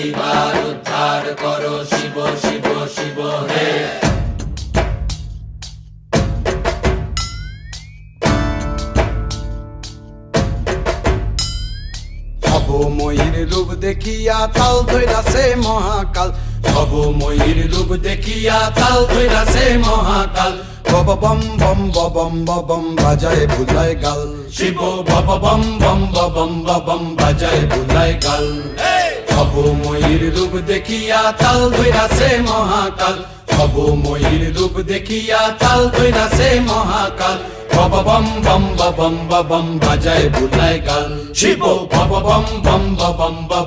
এইবার উদ্ধার করো শিব শিব শিব হে। ভবময়ীর রূপ দেখিয়া তাল ধইরাছে মহাকাল, ভবময়ীর রূপ দেখিয়া তাল ধইরাছে মহাকাল। বব বম বম বম বম বাজায় বুলায় গাল, শিব বব বম বম বম বম বাজায় বুলায় গাল। ভবময়ীর রূপ দেখিয়া তাল ধইরাছে মহাকাল, ভবময়ীর রূপ দেখিয়া তাল ধইরাছে মহাকাল। বব বম বম বম বাজায় বুলায় গাল, শিব বব বম বম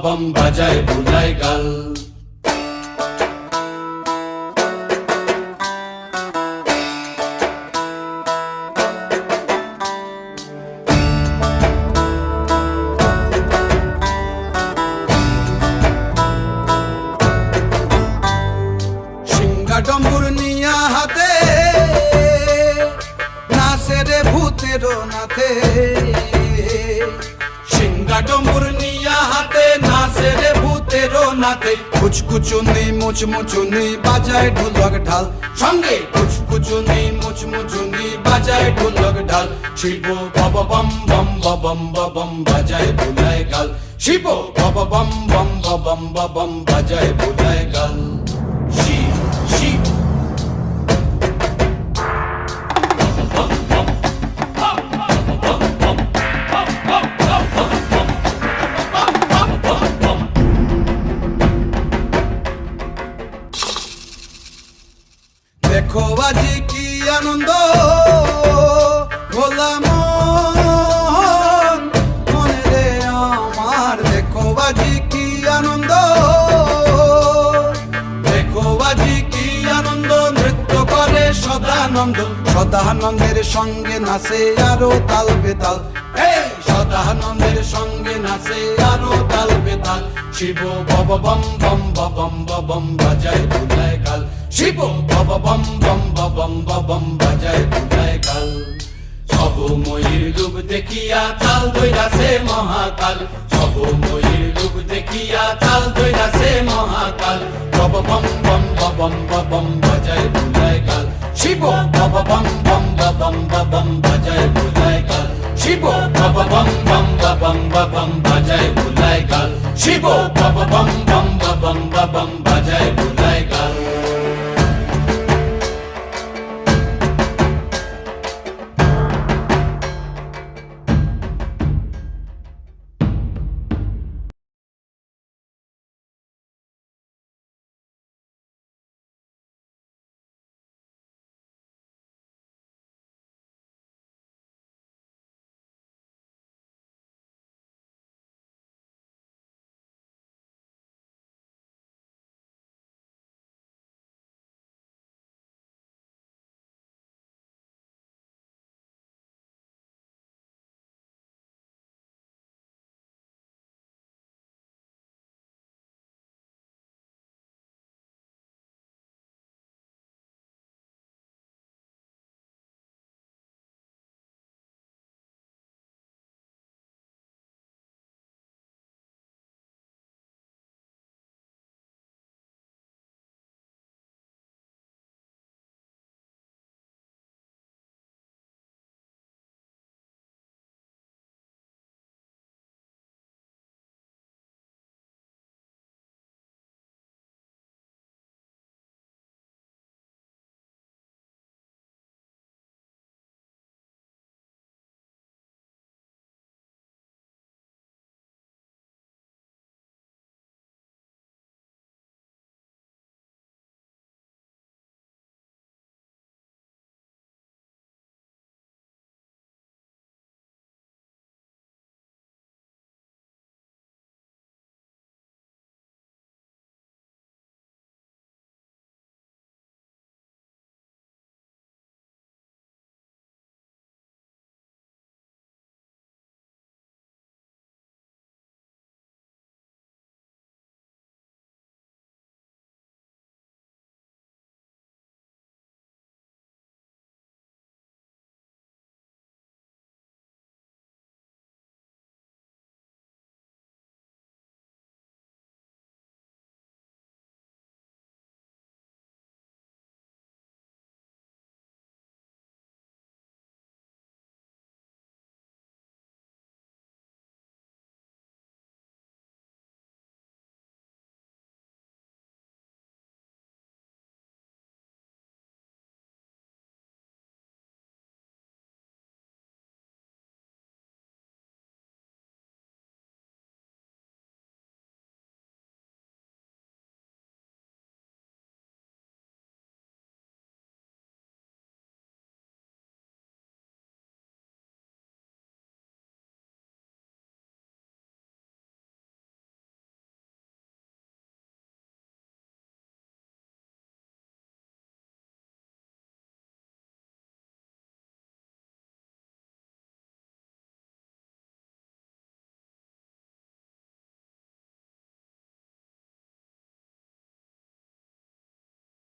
বম বাজায় বুলায় গাল। ডম্বুর নিয়া হাতে নাচে রে ভূতের নাথে, সিংহা ডম্বুর নিয়া হাতে নাচে রে ভূতের নাথে। কুচকুচুনি মুচমুচুনি বাজায় ঢোলক ঢাল, সঙ্গে কুচকুচুনি মুচমুচুনি বাজায় ঢোলক ঢাল। শিব বব বম বম বম বাজায় বুলায় গাল, শিব বব বম বম বম বাজায় বুলায় গাল। শিব শিব দেখো আজি কি আনন্দ ভোলা মন মনে রে আমার, দেখো আজি কি আনন্দ, দেখো আজি কি আনন্দ, নৃত্য করে সদানন্দ, সদানন্দের সঙ্গে নাচে আরো তাল বেতাল, সদানন্দের সঙ্গে নাচে আরো তাল বেতাল। শিব বব বম বম বাজায় বুলায় গাল, শিব বব বম বম বাজায় বুলায় গাল। ভবময়ীর রূপ দেখিয়া তাল ধইরাছে মহাকাল, ভবময়ীর রূপ দেখিয়া তাল ধইরাছে মহাকাল। বব বম বম বাজায় বুলায় গাল, শিব বব বম বম বাজায় বুলায় গাল, শিব বব বম বম বাজায় বুলায় গাল, শিব বব বম